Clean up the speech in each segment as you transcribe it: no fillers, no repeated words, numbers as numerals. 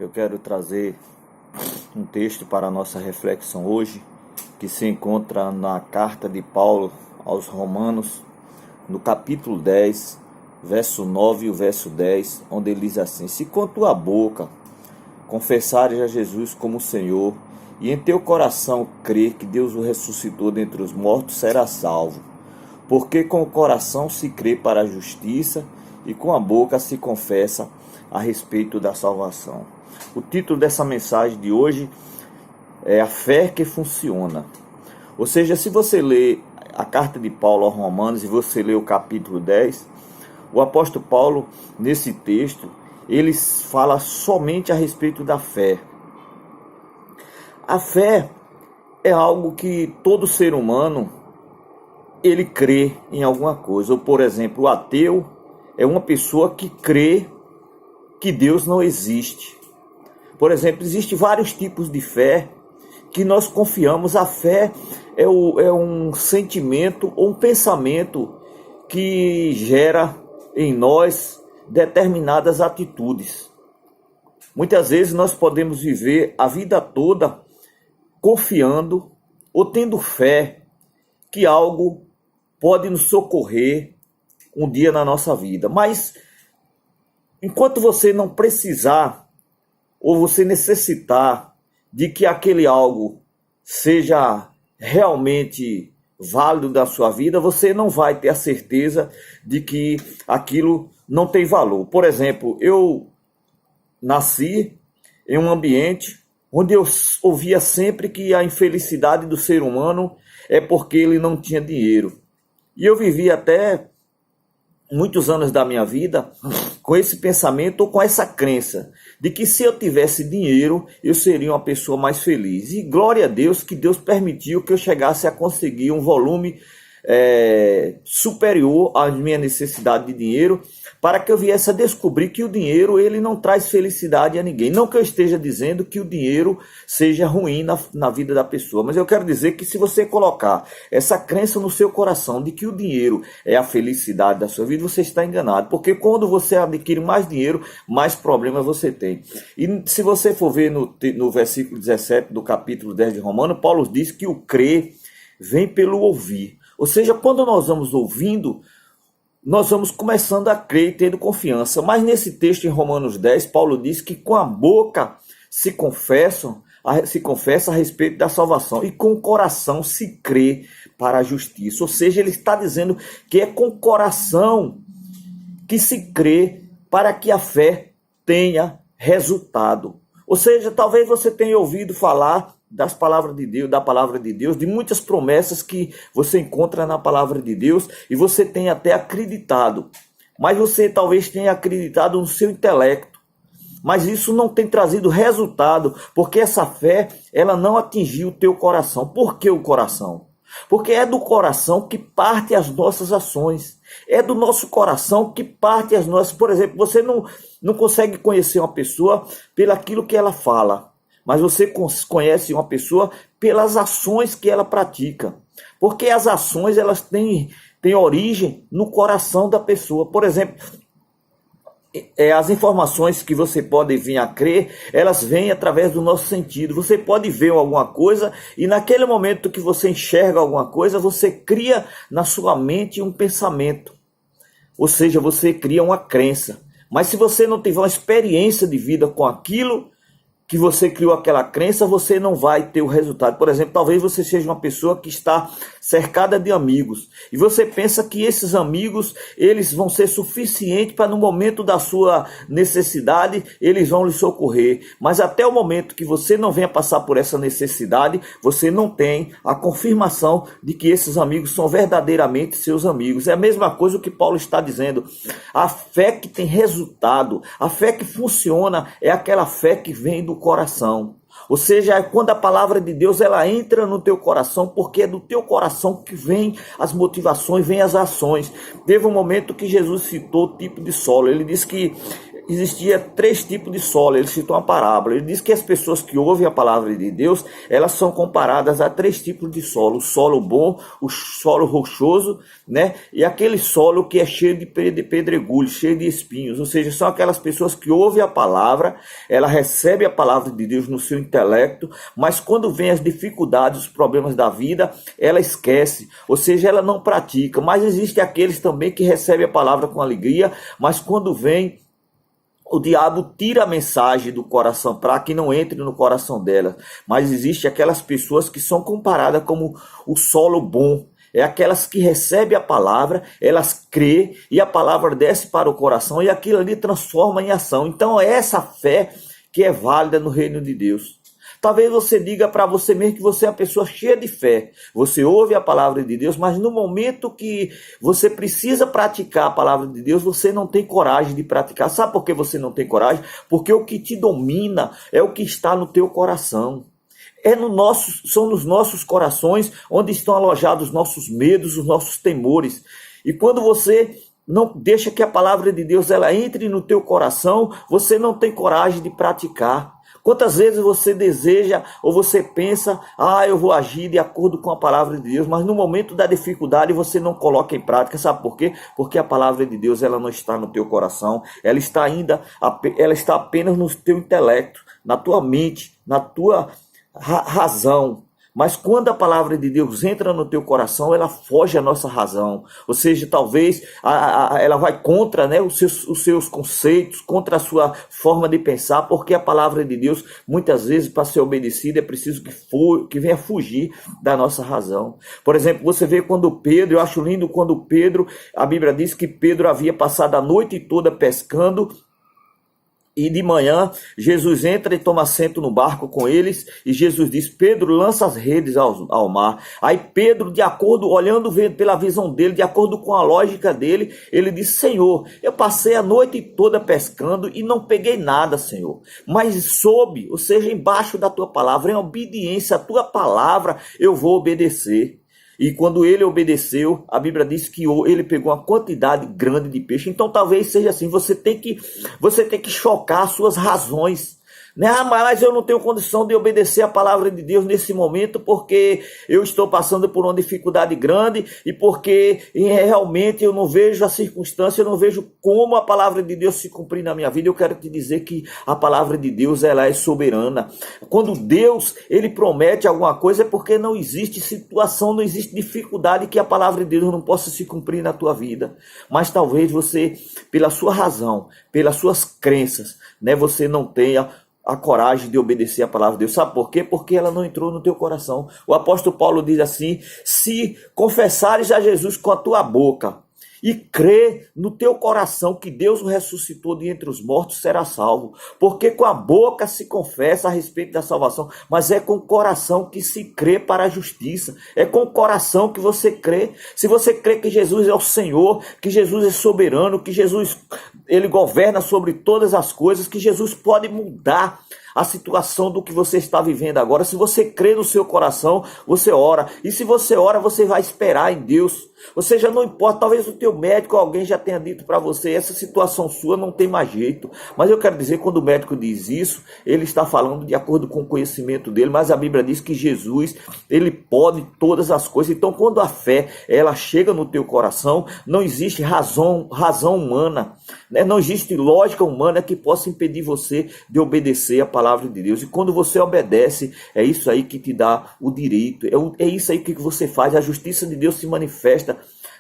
Eu quero trazer um texto para a nossa reflexão hoje, que se encontra na carta de Paulo aos Romanos, no capítulo 10, verso 9 e o verso 10, onde ele diz assim: se com tua boca confessares a Jesus como Senhor, e em teu coração crer que Deus o ressuscitou dentre os mortos, serás salvo. Porque com o coração se crê para a justiça, e com a boca se confessa a respeito da salvação. O título dessa mensagem de hoje é A Fé que Funciona. Ou seja, se você ler a carta de Paulo aos Romanos e você ler o capítulo 10, o apóstolo Paulo, nesse texto, ele fala somente a respeito da fé. A fé é algo que todo ser humano, ele crê em alguma coisa. Ou, por exemplo, o ateu é uma pessoa que crê que Deus não existe. Por exemplo, existem vários tipos de fé que nós confiamos. A fé é um sentimento ou um pensamento que gera em nós determinadas atitudes. Muitas vezes nós podemos viver a vida toda confiando ou tendo fé que algo pode nos socorrer um dia na nossa vida. Mas enquanto você não precisar ou você necessitar de que aquele algo seja realmente válido da sua vida, você não vai ter a certeza de que aquilo não tem valor. Por exemplo, eu nasci em um ambiente onde eu ouvia sempre que a infelicidade do ser humano é porque ele não tinha dinheiro. E eu vivi até muitos anos da minha vida com esse pensamento ou com essa crença de que se eu tivesse dinheiro, eu seria uma pessoa mais feliz. E glória a Deus que Deus permitiu que eu chegasse a conseguir um volume superior à minha necessidade de dinheiro, para que eu viesse a descobrir que o dinheiro ele não traz felicidade a ninguém. Não que eu esteja dizendo que o dinheiro seja ruim na vida da pessoa, mas eu quero dizer que se você colocar essa crença no seu coração de que o dinheiro é a felicidade da sua vida, você está enganado, porque quando você adquire mais dinheiro, mais problemas você tem. E se você for ver no versículo 17 do capítulo 10 de Romanos, Paulo diz que o crer vem pelo ouvir. Ou seja, quando nós vamos ouvindo, nós vamos começando a crer e tendo confiança. Mas nesse texto em Romanos 10, Paulo diz que com a boca se confessa a respeito da salvação e com o coração se crê para a justiça. Ou seja, ele está dizendo que é com o coração que se crê para que a fé tenha resultado. Ou seja, talvez você tenha ouvido falar das palavras de Deus, da palavra de Deus, de muitas promessas que você encontra na palavra de Deus e você tem até acreditado. Mas você talvez tenha acreditado no seu intelecto. Mas isso não tem trazido resultado, porque essa fé, ela não atingiu o teu coração. Por que o coração? Porque é do coração que parte as nossas ações. É do nosso coração que parte as nossas... Por exemplo, você não consegue conhecer uma pessoa pelaquilo que ela fala, mas você conhece uma pessoa pelas ações que ela pratica. Porque as ações, elas têm origem no coração da pessoa. Por exemplo, as informações que você pode vir a crer, elas vêm através do nosso sentido. Você pode ver alguma coisa e naquele momento que você enxerga alguma coisa, você cria na sua mente um pensamento. Ou seja, você cria uma crença. Mas se você não tiver uma experiência de vida com aquilo que você criou aquela crença, você não vai ter o resultado. Por exemplo, talvez você seja uma pessoa que está cercada de amigos e você pensa que esses amigos, eles vão ser suficientes para no momento da sua necessidade, eles vão lhe socorrer. Mas até o momento que você não venha passar por essa necessidade, você não tem a confirmação de que esses amigos são verdadeiramente seus amigos. É a mesma coisa que Paulo está dizendo. A fé que tem resultado, a fé que funciona, é aquela fé que vem do coração. Ou seja, é quando a palavra de Deus ela entra no teu coração, porque é do teu coração que vem as motivações, vem as ações. Teve um momento que Jesus citou o tipo de solo. Ele disse que existia 3 tipos de solo. Ele citou uma parábola. Ele diz que as pessoas que ouvem a palavra de Deus, elas são comparadas a 3 tipos de solo: o solo bom, o solo rochoso, né? E aquele solo que é cheio de pedregulho, cheio de espinhos. Ou seja, são aquelas pessoas que ouvem a palavra, ela recebe a palavra de Deus no seu intelecto, mas quando vem as dificuldades, os problemas da vida, ela esquece, ou seja, ela não pratica. Mas existem aqueles também que recebem a palavra com alegria, mas quando vem, o diabo tira a mensagem do coração para que não entre no coração dela. Mas existe aquelas pessoas que são comparadas como o solo bom. É aquelas que recebem a palavra, elas crêem e a palavra desce para o coração e aquilo ali transforma em ação. Então é essa fé que é válida no reino de Deus. Talvez você diga para você mesmo que você é uma pessoa cheia de fé. Você ouve a palavra de Deus, mas no momento que você precisa praticar a palavra de Deus, você não tem coragem de praticar. Sabe por que você não tem coragem? Porque o que te domina é o que está no teu coração. São nos nossos corações onde estão alojados os nossos medos, os nossos temores. E quando você não deixa que a palavra de Deus ela entre no teu coração, você não tem coragem de praticar. Quantas vezes você deseja ou você pensa, eu vou agir de acordo com a palavra de Deus, mas no momento da dificuldade você não coloca em prática. Sabe por quê? Porque a palavra de Deus ela não está no teu coração, ela está apenas no teu intelecto, na tua mente, na tua razão. Mas quando a palavra de Deus entra no teu coração, ela foge à nossa razão. Ou seja, talvez ela vai contra, né, os seus conceitos, contra a sua forma de pensar, porque a palavra de Deus, muitas vezes, para ser obedecida, é preciso que venha fugir da nossa razão. Por exemplo, você vê quando Pedro, eu acho lindo quando Pedro, a Bíblia diz que Pedro havia passado a noite toda pescando, e de manhã, Jesus entra e toma assento no barco com eles. E Jesus diz, Pedro, lança as redes ao mar. Aí Pedro, olhando pela visão dele, de acordo com a lógica dele, ele diz, Senhor, eu passei a noite toda pescando e não peguei nada, Senhor. Mas soube, ou seja, embaixo da tua palavra, em obediência à tua palavra, eu vou obedecer. E quando ele obedeceu, a Bíblia diz que ele pegou uma quantidade grande de peixe. Então talvez seja assim, você tem que chocar as suas razões. Né? Mas eu não tenho condição de obedecer a palavra de Deus nesse momento porque eu estou passando por uma dificuldade grande e porque realmente eu não vejo a circunstância, eu não vejo como a palavra de Deus se cumprir na minha vida. Eu quero te dizer que a palavra de Deus ela é soberana. Quando Deus ele promete alguma coisa é porque não existe situação, não existe dificuldade que a palavra de Deus não possa se cumprir na tua vida. Mas talvez você, pela sua razão, pelas suas crenças, né, você não tenha a coragem de obedecer a palavra de Deus. Sabe por quê? Porque ela não entrou no teu coração. O apóstolo Paulo diz assim, se confessares a Jesus com a tua boca e crê no teu coração que Deus o ressuscitou de entre os mortos, será salvo. Porque com a boca se confessa a respeito da salvação, mas é com o coração que se crê para a justiça. É com o coração que você crê. Se você crê que Jesus é o Senhor, que Jesus é soberano, que Jesus ele governa sobre todas as coisas, que Jesus pode mudar a situação do que você está vivendo agora. Se você crê no seu coração, você ora. E se você ora, você vai esperar em Deus. Ou seja, não importa, talvez o teu médico, alguém já tenha dito para você, essa situação sua não tem mais jeito. Mas eu quero dizer, quando o médico diz isso, ele está falando de acordo com o conhecimento dele, mas a Bíblia diz que Jesus, ele pode todas as coisas. Então, quando a fé, ela chega no teu coração, não existe razão humana, né? Não existe lógica humana que possa impedir você de obedecer a palavra de Deus. E quando você obedece, é isso aí que te dá o direito, é isso aí que você faz, a justiça de Deus se manifesta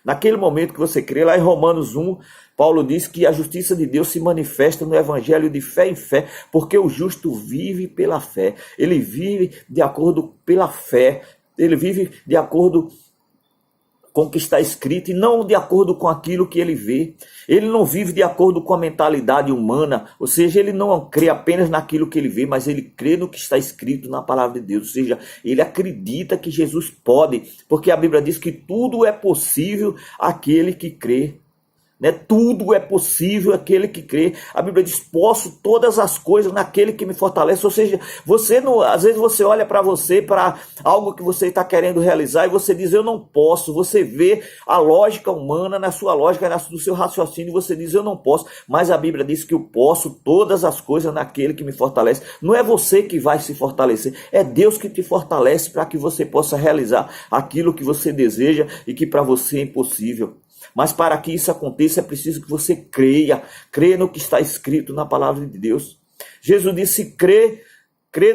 naquele momento que você crê. Lá em Romanos 1, Paulo diz que a justiça de Deus se manifesta no evangelho de fé em fé, porque o justo vive pela fé. Ele vive de acordo pela fé, ele vive de acordo com o que está escrito e não de acordo com aquilo que ele vê. Ele não vive de acordo com a mentalidade humana, ou seja, ele não crê apenas naquilo que ele vê, mas ele crê no que está escrito na palavra de Deus, ou seja, ele acredita que Jesus pode, porque a Bíblia diz que tudo é possível àquele que crê. né? Tudo é possível aquele que crê. A Bíblia diz: posso todas as coisas naquele que me fortalece. Ou seja, você não, às vezes você olha para você, para algo que você está querendo realizar, e você diz: eu não posso. Você vê a lógica humana na sua lógica, no seu raciocínio, você diz: eu não posso. Mas a Bíblia diz que eu posso todas as coisas naquele que me fortalece. Não é você que vai se fortalecer, é Deus que te fortalece para que você possa realizar aquilo que você deseja e que para você é impossível. Mas para que isso aconteça é preciso que você creia no que está escrito na palavra de Deus. Jesus disse: crê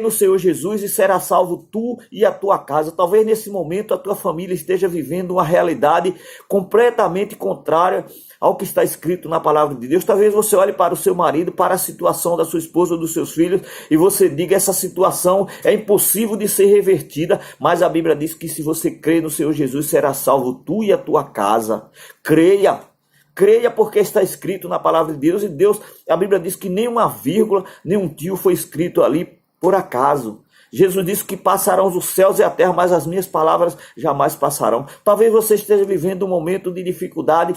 no Senhor Jesus e será salvo tu e a tua casa. Talvez nesse momento a tua família esteja vivendo uma realidade completamente contrária ao que está escrito na palavra de Deus. Talvez você olhe para o seu marido, para a situação da sua esposa ou dos seus filhos, e você diga: essa situação é impossível de ser revertida. Mas a Bíblia diz que se você crê no Senhor Jesus, será salvo tu e a tua casa. Creia porque está escrito na palavra de Deus. E Deus, a Bíblia diz que nem uma vírgula, nem um tio foi escrito ali por acaso. Jesus disse que passarão os céus e a terra, mas as minhas palavras jamais passarão. Talvez você esteja vivendo um momento de dificuldade,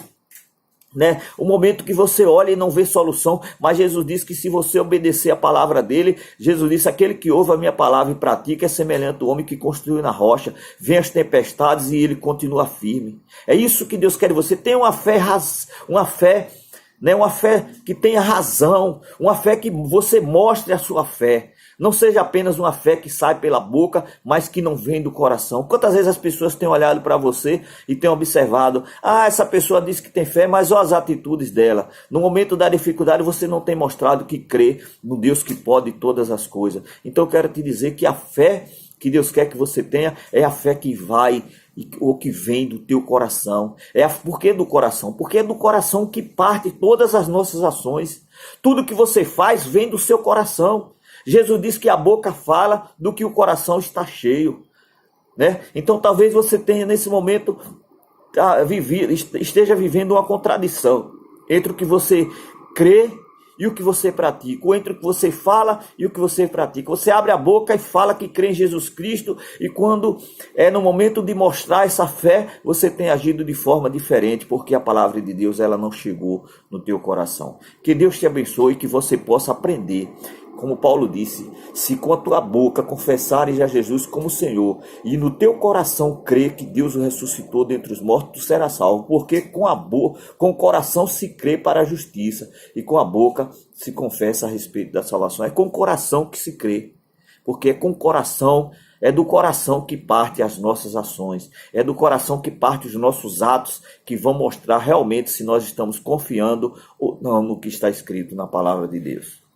né? Um momento que você olha e não vê solução, mas Jesus disse que se você obedecer a palavra dele, Jesus disse: aquele que ouve a minha palavra e pratica é semelhante ao homem que construiu na rocha. Vem as tempestades e ele continua firme. É isso que Deus quer de você. Tenha uma fé, né? Uma fé que tenha razão, uma fé que você mostre a sua fé. Não seja apenas uma fé que sai pela boca, mas que não vem do coração. Quantas vezes as pessoas têm olhado para você e têm observado: essa pessoa diz que tem fé, mas olha as atitudes dela. No momento da dificuldade você não tem mostrado que crê no Deus que pode todas as coisas. Então eu quero te dizer que a fé que Deus quer que você tenha é a fé que vai ou que vem do teu coração. Por que do coração? Porque é do coração que parte todas as nossas ações. Tudo que você faz vem do seu coração. Jesus disse que a boca fala do que o coração está cheio, né? Então talvez você tenha nesse momento esteja vivendo uma contradição entre o que você crê e o que você pratica, ou entre o que você fala e o que você pratica. Você abre a boca e fala que crê em Jesus Cristo, e quando é no momento de mostrar essa fé, você tem agido de forma diferente, porque a palavra de Deus ela não chegou no teu coração. Que Deus te abençoe e que você possa aprender. Como Paulo disse: se com a tua boca confessares a Jesus como Senhor e no teu coração crer que Deus o ressuscitou dentre os mortos, tu serás salvo. Porque com o coração se crê para a justiça e com a boca se confessa a respeito da salvação. É com o coração que se crê, porque é do coração que parte as nossas ações, é do coração que parte os nossos atos, que vão mostrar realmente se nós estamos confiando ou não no que está escrito na palavra de Deus.